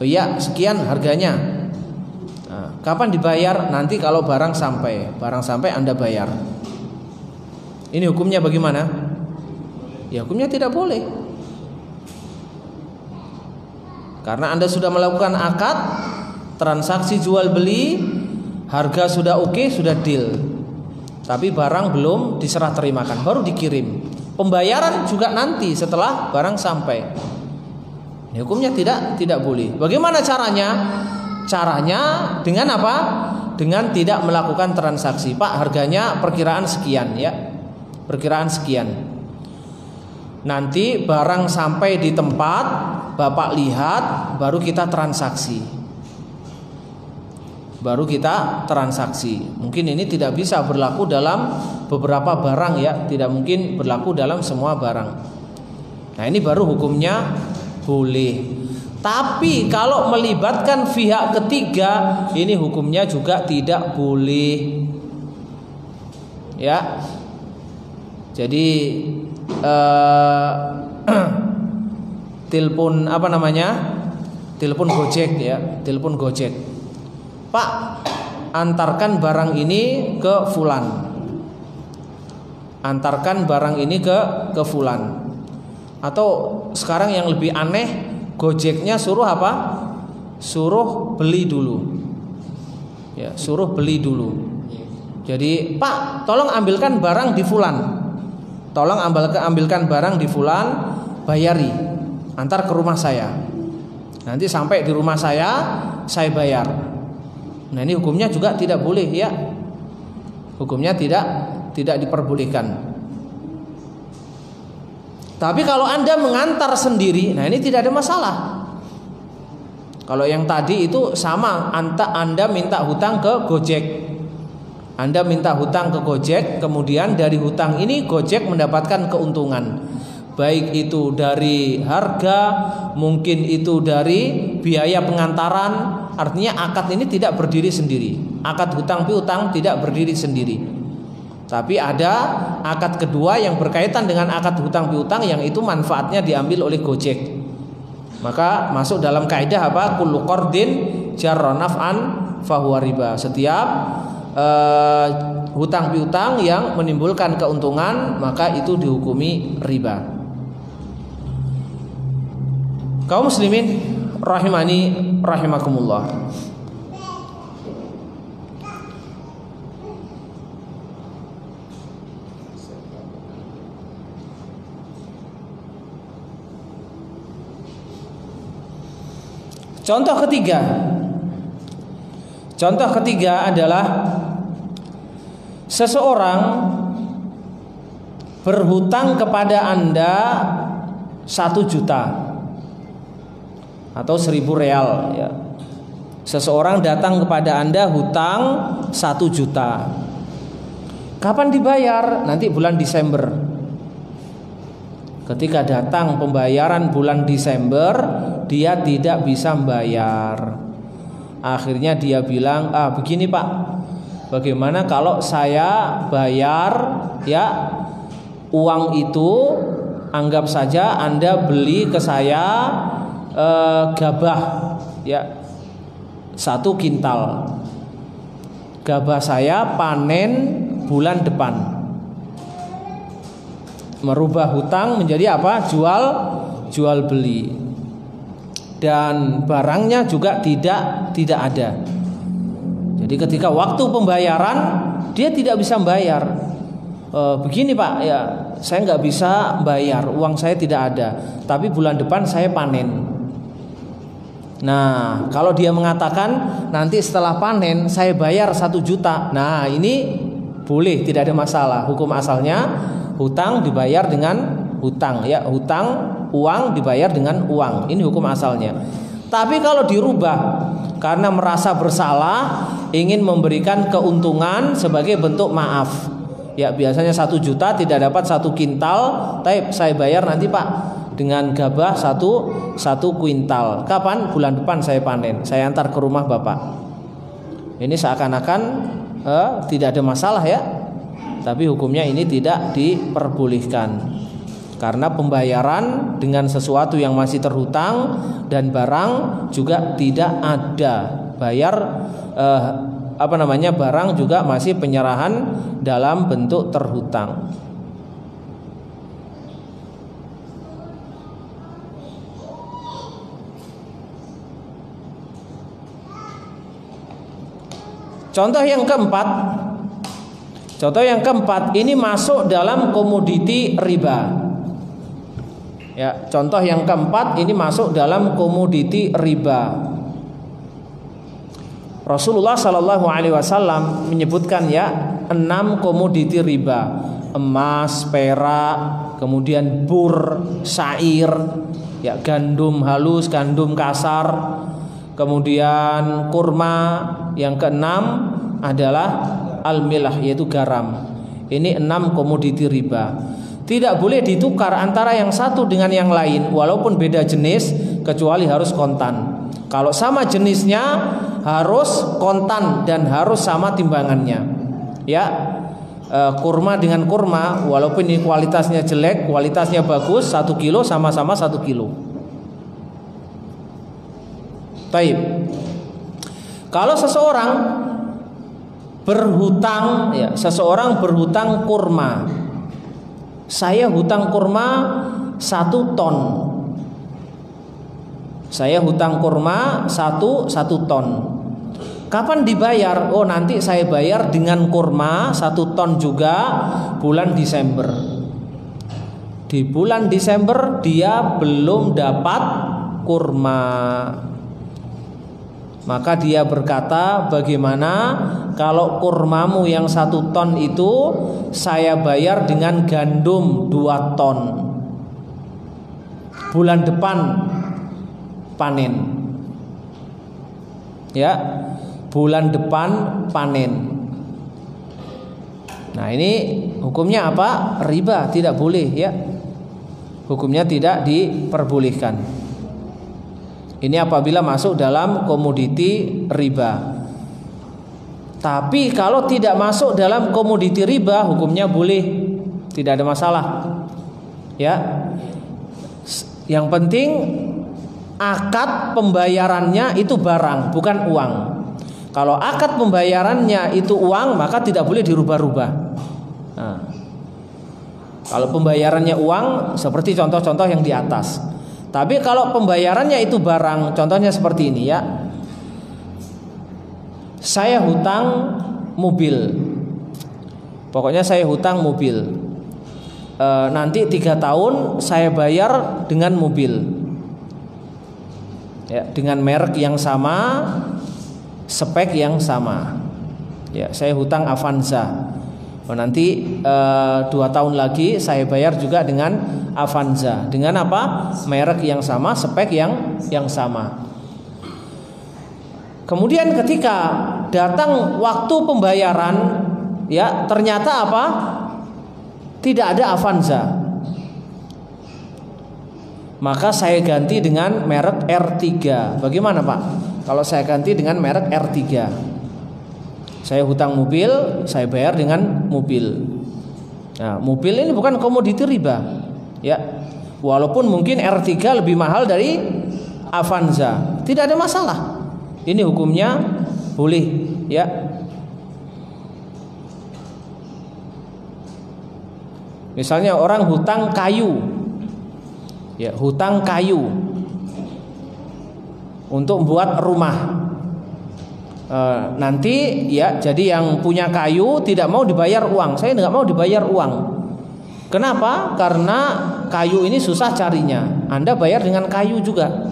ya sekian harganya. Nah, kapan dibayar? Nanti kalau barang sampai Anda bayar. Ini hukumnya bagaimana? Ya hukumnya tidak boleh. Karena Anda sudah melakukan akad, transaksi jual beli, harga sudah oke, sudah deal. Tapi barang belum diserah terimakan, baru dikirim. Pembayaran juga nanti setelah barang sampai. Ini hukumnya tidak boleh. Bagaimana caranya? Caranya dengan apa? Dengan tidak melakukan transaksi. Pak, harganya perkiraan sekian, ya. Perkiraan sekian. Nanti barang sampai di tempat, Bapak lihat, baru kita transaksi. Baru kita transaksi. Mungkin ini tidak bisa berlaku dalam beberapa barang, ya. Tidak mungkin berlaku dalam semua barang. Nah, ini baru hukumnya boleh. Tapi kalau melibatkan pihak ketiga, ini hukumnya juga tidak boleh. Ya. Jadi telepon telepon Gojek, ya, telepon Gojek. Pak, antarkan barang ini ke fulan. Antarkan barang ini ke fulan. Atau sekarang yang lebih aneh, Gojeknya suruh apa? Suruh beli dulu. Ya, suruh beli dulu. Jadi, Pak, tolong ambilkan barang di fulan. Tolong ambilkan barang di fulan, bayari. Antar ke rumah saya. Nanti sampai di rumah saya bayar. Nah, ini hukumnya juga tidak boleh, ya. Hukumnya tidak diperbolehkan. Tapi kalau Anda mengantar sendiri, nah ini tidak ada masalah. Kalau yang tadi itu sama, Anda minta hutang ke Gojek. Anda minta hutang ke Gojek, kemudian dari hutang ini Gojek mendapatkan keuntungan. Baik itu dari harga, mungkin itu dari biaya pengantaran. Artinya akad ini tidak berdiri sendiri. Akad hutang piutang tidak berdiri sendiri. Tapi ada akad kedua yang berkaitan dengan akad hutang piutang, yang itu manfaatnya diambil oleh Gojek. Maka masuk dalam kaidah apa? Kullu qardin jarra naf'an fahuwa riba. Setiap hutang piutang yang menimbulkan keuntungan, maka itu dihukumi riba. Kaum muslimin rahimani rahimakumullah. Contoh ketiga adalah seseorang berhutang kepada Anda 1 juta atau 1.000 real, ya. Seseorang datang kepada Anda hutang 1 juta. Kapan dibayar? Nanti bulan Desember. Ketika datang pembayaran bulan Desember, dia tidak bisa membayar. Akhirnya dia bilang, begini Pak, bagaimana kalau saya bayar, ya, uang itu anggap saja Anda beli ke saya gabah, ya, 1 kintal. Gabah saya panen bulan depan. Merubah hutang menjadi apa? Jual beli. Dan barangnya juga tidak ada. Jadi ketika waktu pembayaran dia tidak bisa membayar. Begini Pak, ya saya nggak bisa bayar, uang saya tidak ada. Tapi bulan depan saya panen. Nah, kalau dia mengatakan nanti setelah panen saya bayar 1 juta. Nah, ini boleh, tidak ada masalah. Hukum asalnya hutang dibayar dengan hutang, ya, hutang uang dibayar dengan uang. Ini hukum asalnya. Tapi kalau dirubah karena merasa bersalah, ingin memberikan keuntungan sebagai bentuk maaf. Ya, biasanya 1 juta tidak dapat 1 kintal, tapi saya bayar nanti Pak dengan gabah 1 kuintal. Kapan? Bulan depan saya panen, saya antar ke rumah Bapak. Ini seakan-akan tidak ada masalah ya, tapi hukumnya ini tidak diperbolehkan. Karena pembayaran dengan sesuatu yang masih terhutang dan barang juga tidak ada. Bayar barang juga masih penyerahan dalam bentuk terhutang. Contoh yang keempat ini masuk dalam komoditi riba. Ya, contoh yang keempat ini masuk dalam komoditi riba. Rasulullah Shallallahu Alaihi Wasallam menyebutkan ya 6 komoditi riba: emas, perak, kemudian bur, syair, ya gandum halus, gandum kasar, kemudian kurma. Yang keenam adalah al-milah, yaitu garam. Ini 6 komoditi riba. Tidak boleh ditukar antara yang satu dengan yang lain walaupun beda jenis, kecuali harus kontan. Kalau sama jenisnya harus kontan dan harus sama timbangannya. Ya, kurma dengan kurma, walaupun ini kualitasnya jelek, kualitasnya bagus, 1 kilo sama-sama 1 kilo. Baik. Kalau seseorang berhutang kurma. Saya hutang kurma 1 ton. Saya hutang kurma 1 ton. Kapan dibayar? Oh, nanti saya bayar dengan kurma 1 ton juga bulan Desember. Di bulan Desember dia belum dapat kurma. Maka dia berkata, bagaimana kalau kurmamu yang 1 ton itu saya bayar dengan gandum 2 ton. Bulan depan panen. Ya, bulan depan panen. Nah, ini hukumnya apa? Riba, tidak boleh ya. Hukumnya tidak diperbolehkan. Ini apabila masuk dalam komoditi riba. Tapi kalau tidak masuk dalam komoditi riba, hukumnya boleh, tidak ada masalah. Ya. Yang penting akad pembayarannya itu barang, bukan uang. Kalau akad pembayarannya itu uang, maka tidak boleh dirubah-rubah. Nah, kalau pembayarannya uang, seperti contoh-contoh yang di atas. Tapi kalau pembayarannya itu barang, contohnya seperti ini ya. Saya hutang mobil. Pokoknya saya hutang mobil. Nanti 3 tahun saya bayar dengan mobil. Ya, dengan merek yang sama, spek yang sama. Ya, saya hutang Avanza. Nanti 2 tahun lagi saya bayar juga dengan Avanza. Dengan apa? Merek yang sama, spek yang sama. Kemudian ketika datang waktu pembayaran, ya ternyata apa? Tidak ada Avanza. Maka saya ganti dengan merek R3. Bagaimana Pak? Kalau saya ganti dengan merek R3, saya hutang mobil, saya bayar dengan mobil. Nah, mobil ini bukan komoditi riba, ya. Walaupun mungkin R3 lebih mahal dari Avanza, tidak ada masalah. Ini hukumnya boleh, ya. Misalnya orang hutang kayu, ya, hutang kayu untuk membuat rumah. Nanti ya, jadi yang punya kayu tidak mau dibayar uang. Saya nggak mau dibayar uang. Kenapa? Karena kayu ini susah carinya. Anda bayar dengan kayu juga.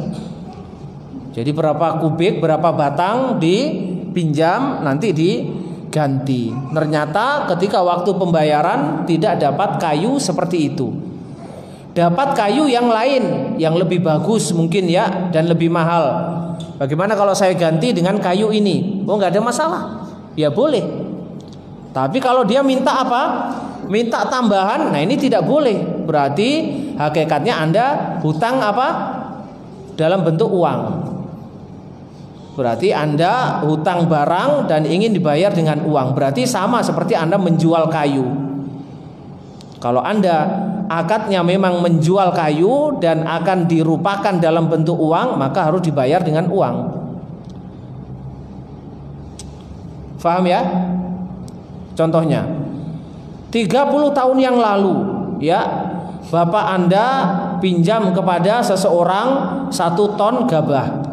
Jadi berapa kubik, berapa batang dipinjam, nanti diganti. Ternyata ketika waktu pembayaran tidak dapat kayu seperti itu. Dapat kayu yang lain, yang lebih bagus mungkin ya, dan lebih mahal. bagaimana kalau saya ganti dengan kayu ini? Oh, nggak ada masalah, ya boleh. Tapi kalau dia minta apa? Minta tambahan, nah ini tidak boleh. Berarti hakikatnya Anda hutang apa? Dalam bentuk uang. Berarti Anda hutang barang dan ingin dibayar dengan uang. Berarti sama seperti Anda menjual kayu. Kalau Anda akadnya memang menjual kayu dan akan dirupakan dalam bentuk uang, maka harus dibayar dengan uang. Faham ya? Contohnya 30 tahun yang lalu, ya, bapak Anda pinjam kepada seseorang 1 ton gabah.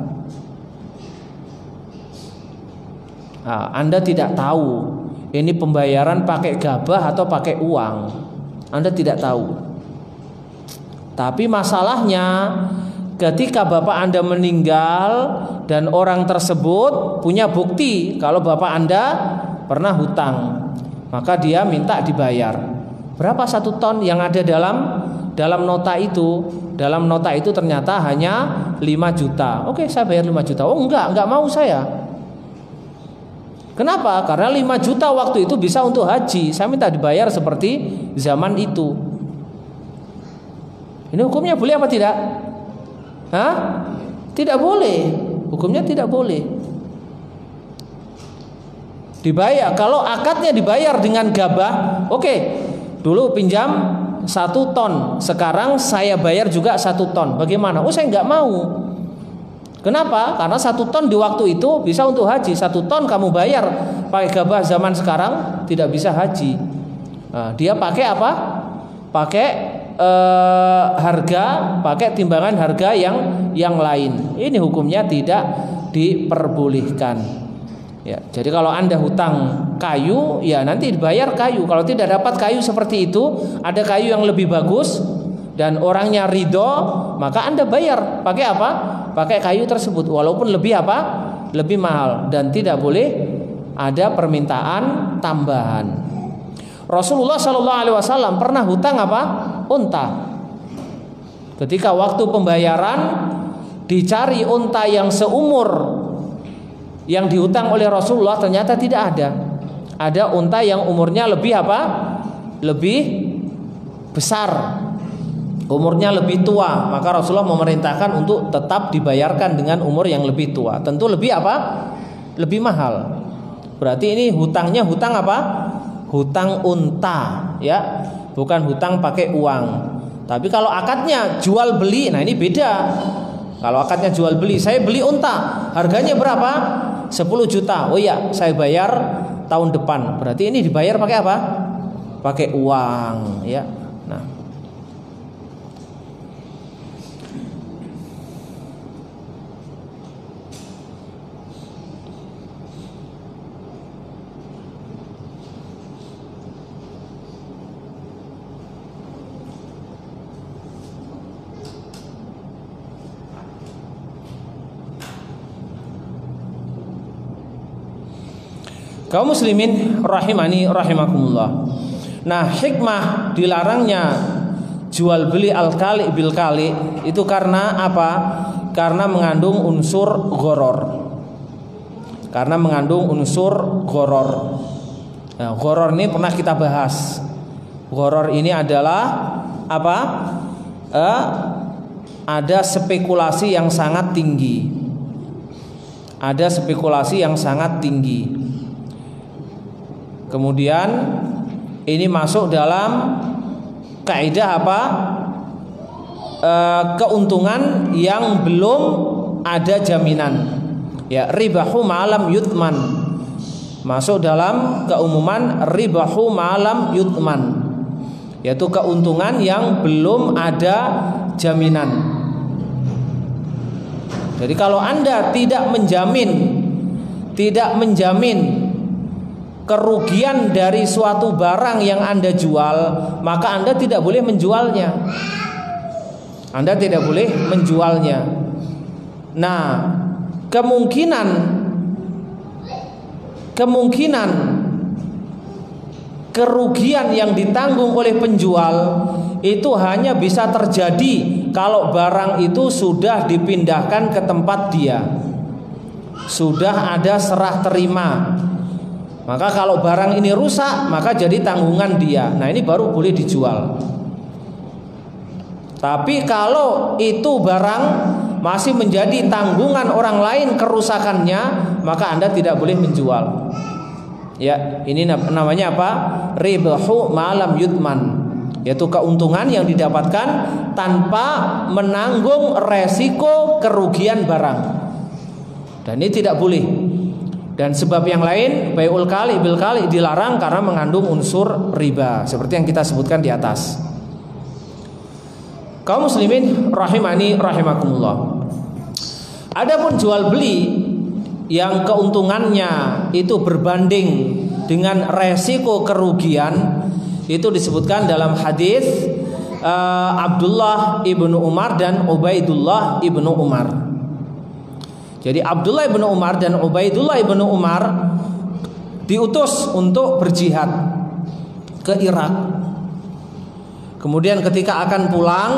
Nah, Anda tidak tahu ini pembayaran pakai gabah atau pakai uang. Anda tidak tahu. Tapi masalahnya ketika bapak Anda meninggal dan orang tersebut punya bukti kalau bapak Anda pernah hutang, maka dia minta dibayar. Berapa 1 ton yang ada dalam nota itu? Dalam nota itu ternyata hanya 5 juta. Oke, saya bayar 5 juta. Oh, enggak mau saya. Kenapa? Karena 5 juta waktu itu bisa untuk haji. Saya minta dibayar seperti zaman itu. Ini hukumnya boleh apa tidak? Hah? Tidak boleh. Hukumnya tidak boleh. Dibayar. Kalau akadnya dibayar dengan gabah, oke. Dulu pinjam 1 ton. Sekarang saya bayar juga 1 ton. Bagaimana? Oh, saya nggak mau. Kenapa? Karena 1 ton di waktu itu bisa untuk haji. 1 ton kamu bayar pakai gabah zaman sekarang tidak bisa haji. Nah, dia pakai apa? Pakai harga, pakai timbangan harga yang lain. Ini hukumnya tidak diperbolehkan. Ya, jadi kalau Anda hutang kayu, ya nanti dibayar kayu. Kalau tidak dapat kayu seperti itu, ada kayu yang lebih bagus dan orangnya ridho, maka Anda bayar pakai apa? Pakai kayu tersebut, walaupun lebih apa? Lebih mahal, dan tidak boleh ada permintaan tambahan. Rasulullah SAW pernah hutang apa? Unta. Ketika waktu pembayaran dicari unta yang seumur yang dihutang oleh Rasulullah, ternyata tidak ada. Ada unta yang umurnya lebih apa? Lebih besar, umurnya lebih tua, maka Rasulullah memerintahkan untuk tetap dibayarkan dengan umur yang lebih tua. Tentu lebih apa? Lebih mahal. Berarti ini hutangnya hutang apa? Hutang unta, ya, bukan hutang pakai uang. Tapi kalau akadnya jual beli, nah ini beda. Kalau akadnya jual beli, saya beli unta, harganya berapa? 10 juta. Oh ya, saya bayar tahun depan. Berarti ini dibayar pakai apa? Pakai uang, ya. Nah, kaum muslimin rahimani rahimakumullah. Nah, hikmah dilarangnya jual beli al-kali bil kali itu karena apa? Karena mengandung unsur gharar. Karena mengandung unsur gharar. Nah, gharar ini pernah kita bahas. Gharar ini adalah apa? Ada spekulasi yang sangat tinggi. Ada spekulasi yang sangat tinggi. Kemudian ini masuk dalam kaidah apa? Keuntungan yang belum ada jaminan. Ya, ribahu ma'lam yutman. Masuk dalam keumuman ribahu ma'lam yutman, yaitu keuntungan yang belum ada jaminan. Jadi kalau Anda tidak menjamin kerugian dari suatu barang yang Anda jual, maka Anda tidak boleh menjualnya. Anda tidak boleh menjualnya. Nah, kemungkinan kerugian yang ditanggung oleh penjual itu hanya bisa terjadi kalau barang itu sudah dipindahkan ke tempat dia. sudah ada serah terima. Maka kalau barang ini rusak, maka jadi tanggungan dia. Nah, ini baru boleh dijual. Tapi kalau itu barang masih menjadi tanggungan orang lain kerusakannya, maka Anda tidak boleh menjual. Ya, ini namanya apa? Ribahu ma'lam yudman, yaitu keuntungan yang didapatkan tanpa menanggung resiko kerugian barang. Dan ini tidak boleh. Dan sebab yang lain, bai'ul kali bil kali dilarang karena mengandung unsur riba, seperti yang kita sebutkan di atas. Kaum muslimin rahimani rahimakumullah. Adapun jual beli yang keuntungannya itu berbanding dengan resiko kerugian, itu disebutkan dalam hadis Abdullah ibnu Umar dan Ubaidullah ibnu Umar. Jadi Abdullah ibnu Umar dan Ubaidullah ibnu Umar diutus untuk berjihad ke Irak. Kemudian ketika akan pulang,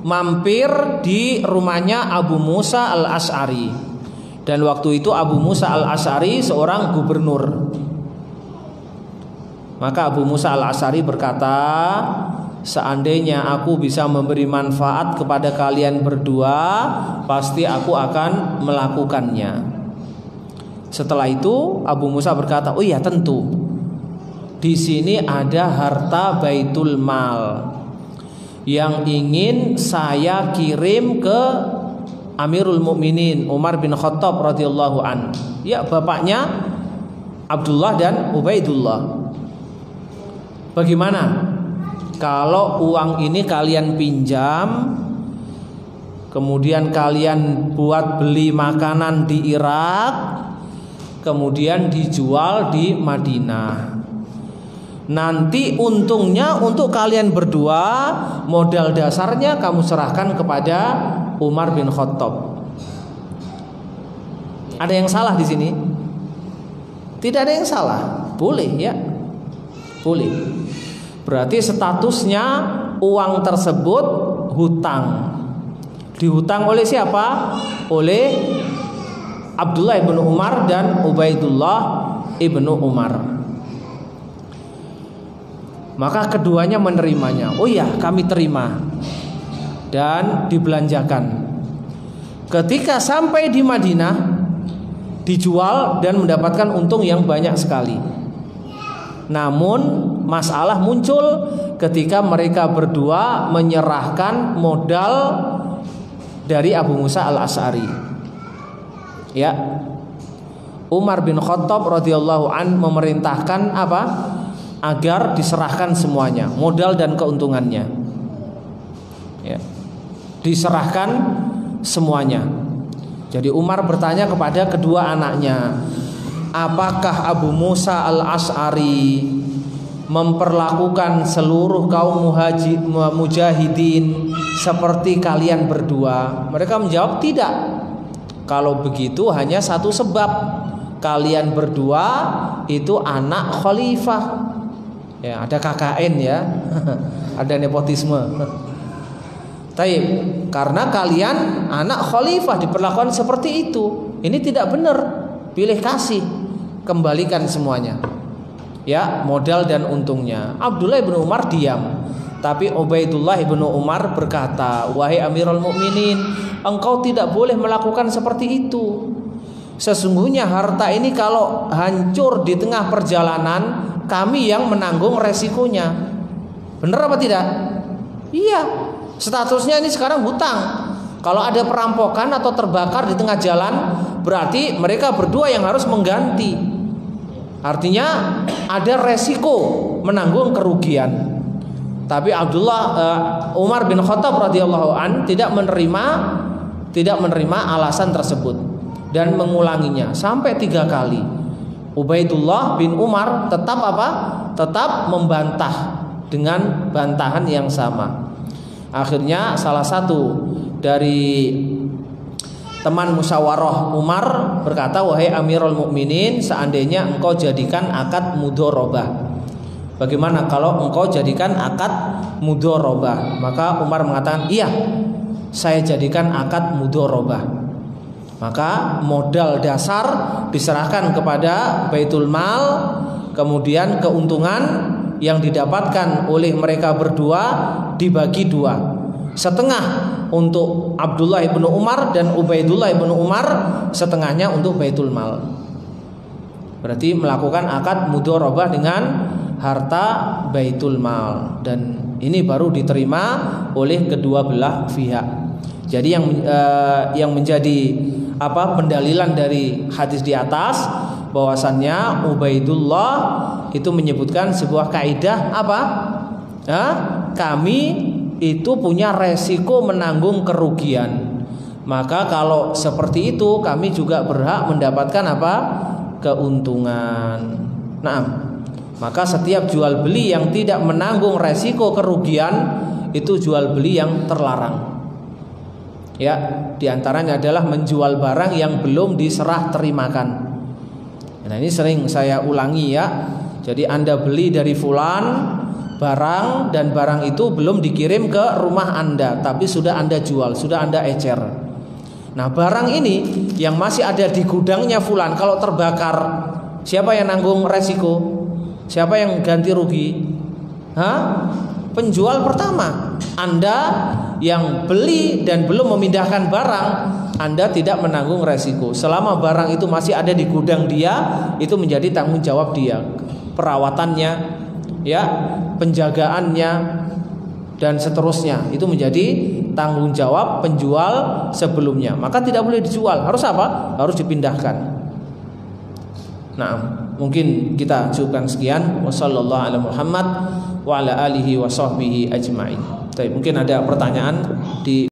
mampir di rumahnya Abu Musa al-Asy'ari. Dan waktu itu Abu Musa al-Asy'ari seorang gubernur. Maka Abu Musa al-Asy'ari berkata, seandainya aku bisa memberi manfaat kepada kalian berdua, pasti aku akan melakukannya. Setelah itu Abu Musa berkata, oh iya tentu. Di sini ada harta Baitul Mal yang ingin saya kirim ke Amirul Mukminin Umar bin Khattab radhiyallahu an. Ya, bapaknya Abdullah dan Ubaidullah. Bagaimana kalau uang ini kalian pinjam, kemudian kalian buat beli makanan di Irak, kemudian dijual di Madinah? Nanti untungnya untuk kalian berdua, modal dasarnya kamu serahkan kepada Umar bin Khattab. Ada yang salah di sini? Tidak ada yang salah. Boleh ya. Boleh. Berarti statusnya uang tersebut hutang. Dihutang oleh siapa? Oleh Abdullah ibnu Umar dan Ubaidullah ibnu Umar. Maka keduanya menerimanya. Oh iya, kami terima. Dan dibelanjakan. Ketika sampai di Madinah, dijual dan mendapatkan untung yang banyak sekali. Namun masalah muncul ketika mereka berdua menyerahkan modal dari Abu Musa al-Asy'ari. Ya. Umar bin Khattab radhiyallahu an memerintahkan apa? Agar diserahkan semuanya, modal dan keuntungannya. Ya. Diserahkan semuanya. Jadi Umar bertanya kepada kedua anaknya, apakah Abu Musa al-Asy'ari memperlakukan seluruh kaum mujahidin seperti kalian berdua? Mereka menjawab tidak. Kalau begitu hanya satu sebab, kalian berdua itu anak khalifah. Ya, ada KKN ya. Ada nepotisme. Taib, karena kalian anak khalifah diperlakukan seperti itu. Ini tidak benar. Pilih kasih, kembalikan semuanya. Ya, modal dan untungnya. Abdullah bin Umar diam. Tapi Ubaidullah bin Umar berkata, wahai Amirul Mukminin, engkau tidak boleh melakukan seperti itu. Sesungguhnya harta ini kalau hancur di tengah perjalanan, kami yang menanggung resikonya. Benar apa tidak? Iya. Statusnya ini sekarang hutang. Kalau ada perampokan atau terbakar di tengah jalan, berarti mereka berdua yang harus mengganti. Artinya ada resiko menanggung kerugian. Tapi Umar bin Khattab radhiyallahu an tidak menerima alasan tersebut dan mengulanginya sampai 3 kali. Ubaidullah bin Umar tetap Tetap membantah dengan bantahan yang sama. Akhirnya salah satu dari teman musyawarah Umar berkata, wahai Amirul Mukminin, seandainya engkau jadikan akad mudharabah, bagaimana kalau engkau jadikan akad mudharabah? Maka Umar mengatakan, iya, saya jadikan akad mudharabah. Maka modal dasar diserahkan kepada Baitul Mal, kemudian keuntungan yang didapatkan oleh mereka berdua dibagi dua. Setengah untuk Abdullah ibnu Umar dan Ubaidullah ibnu Umar, setengahnya untuk Baitul Mal. Berarti melakukan akad mudharabah dengan harta Baitul Mal, dan ini baru diterima oleh kedua belah pihak. Jadi yang menjadi pendalilan dari hadis di atas, bahwasannya Ubaidullah itu menyebutkan sebuah kaidah kami itu punya resiko menanggung kerugian. Maka kalau seperti itu kami juga berhak mendapatkan keuntungan. Nah, maka setiap jual beli yang tidak menanggung resiko kerugian itu jual beli yang terlarang. Ya, diantaranya adalah menjual barang yang belum diserah terimakan. Nah, ini sering saya ulangi ya. Jadi Anda beli dari fulan barang, dan barang itu belum dikirim ke rumah Anda, tapi sudah Anda jual, sudah Anda ecer. Nah, barang ini yang masih ada di gudangnya fulan, kalau terbakar, siapa yang nanggung resiko? Siapa yang ganti rugi? Penjual pertama. Anda yang beli dan belum memindahkan barang, Anda tidak menanggung resiko. Selama barang itu masih ada di gudang dia, itu menjadi tanggung jawab dia. Perawatannya, ya, penjagaannya, dan seterusnya itu menjadi tanggung jawab penjual sebelumnya. Maka tidak boleh dijual. Harus harus dipindahkan. Nah, mungkin kita cukupkan sekian. Wassallallahu ala Muhammad wa ala alihi wa sahbihi ajma'in. Mungkin ada pertanyaan.